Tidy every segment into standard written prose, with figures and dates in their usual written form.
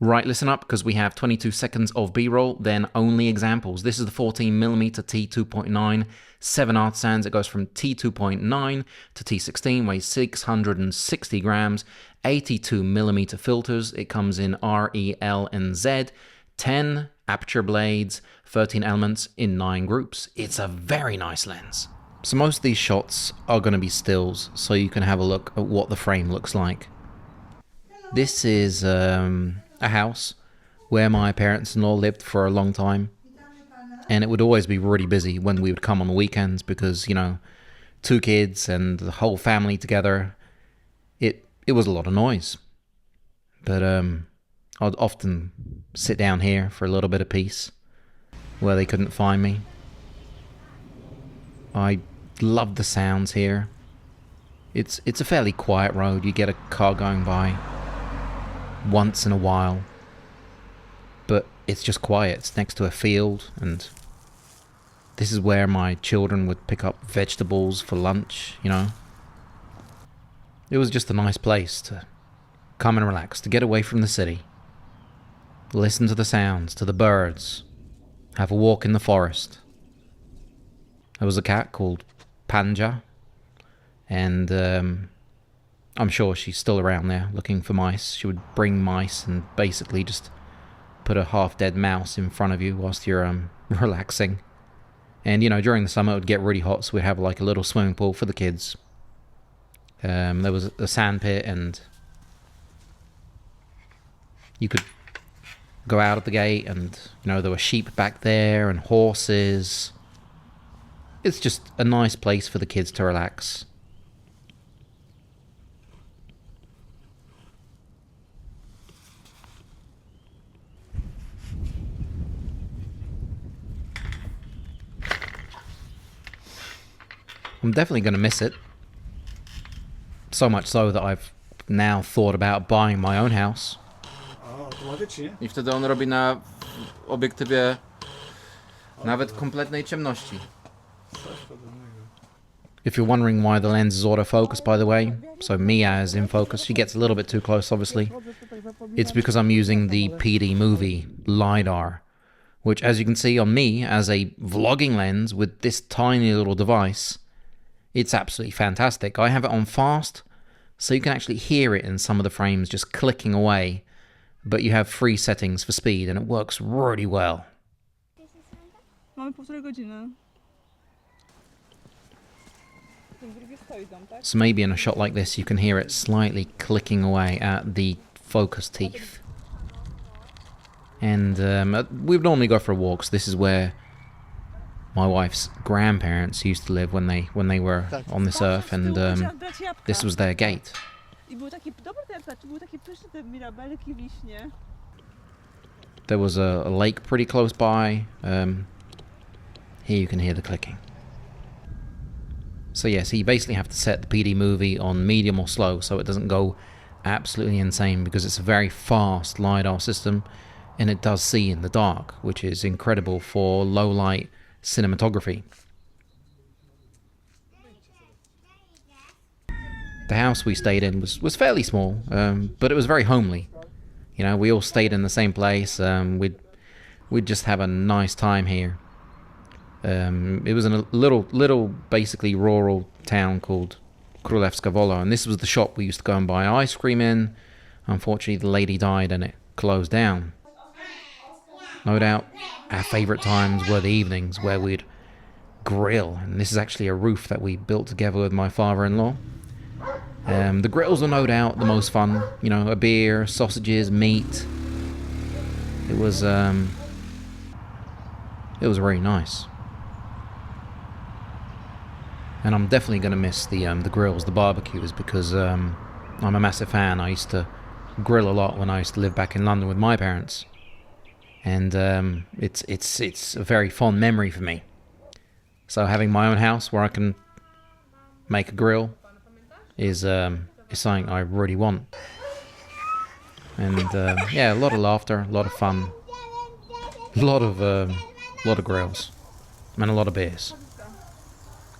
Right, listen up, because we have 22 seconds of B-roll, then only examples. This is the 14mm T2.9, 7 art sands. It goes from T2.9 to T16, weighs 660 grams, 82mm filters. It comes in R, E, L, and Z, 10 aperture blades, 13 elements in 9 groups. It's a very nice lens. So most of these shots are going to be stills, so you can have a look at what the frame looks like. This is a house where my parents-in-law lived for a long time, and it would always be really busy when we would come on the weekends because, you know, 2 kids and the whole family together. It was a lot of noise. But I'd often sit down here for a little bit of peace where they couldn't find me. I love the sounds here. It's a fairly quiet road. You get a car going by once in a while, but it's just quiet. It's next to a field, and this is where my children would pick up vegetables for lunch, you know. It was just a nice place to come and relax, to get away from the city, listen to the sounds, to the birds, have a walk in the forest. There was a cat called Panja, and I'm sure she's still around there looking for mice. She would bring mice and basically just put a half-dead mouse in front of you whilst you're relaxing. And, you know, during the summer it would get really hot, so we'd have like a little swimming pool for the kids. There was a sand pit, and you could go out of the gate, and, you know, there were sheep back there and horses. It's just a nice place for the kids to relax. I'm definitely going to miss it. So much so that I've now thought about buying my own house. Automatycznie. I wtedy on robi na obiektywie nawet kompletnej ciemności. Coś podobnego. If you're wondering why the lens is autofocus, by the way, so Mia is in focus. She gets a little bit too close, obviously. It's because I'm using the PD movie LiDAR, which, as you can see on me, as a vlogging lens with this tiny little device, it's absolutely fantastic. I have it on fast, so you can actually hear it in some of the frames just clicking away, but you have 3 settings for speed, and it works really well. Mamy 1,5 godziny. So maybe in a shot like this, you can hear it slightly clicking away at the focus teeth. And we'd normally go for walks. This is where my wife's grandparents used to live when they were on this earth, and this was their gate. I były takie dobre te jabłka, były takie pyszne te mirabelki, wiśnie. There was a lake pretty close by. Here you can hear the clicking. So yes, you basically have to set the PD movie on medium or slow so it doesn't go absolutely insane, because it's a very fast LiDAR system and it does see in the dark, which is incredible for low light cinematography. The house we stayed in was fairly small, but it was very homely. You know, we all stayed in the same place. We'd just have a nice time here. It was in a little basically rural town called Królewska Wola, and this was the shop we used to go and buy ice cream in. Unfortunately, the lady died and it closed down. No doubt our favourite times were the evenings where we'd grill, and this is actually a roof that we built together with my father-in-law. The grills were no doubt the most fun. You know, a beer, sausages, meat. It was very nice. And I'm definitely going to miss the grills, the barbecues, because I'm a massive fan. I used to grill a lot when I used to live back in London with my parents, and it's a very fond memory for me. So having my own house where I can make a grill is something I really want. And yeah, a lot of laughter, a lot of fun, a lot of grills, and a lot of beers.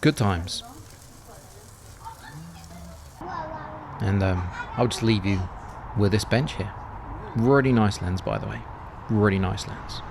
Good times. And I'll just leave you with this bench here. Really nice lens, by the way. Really nice lens.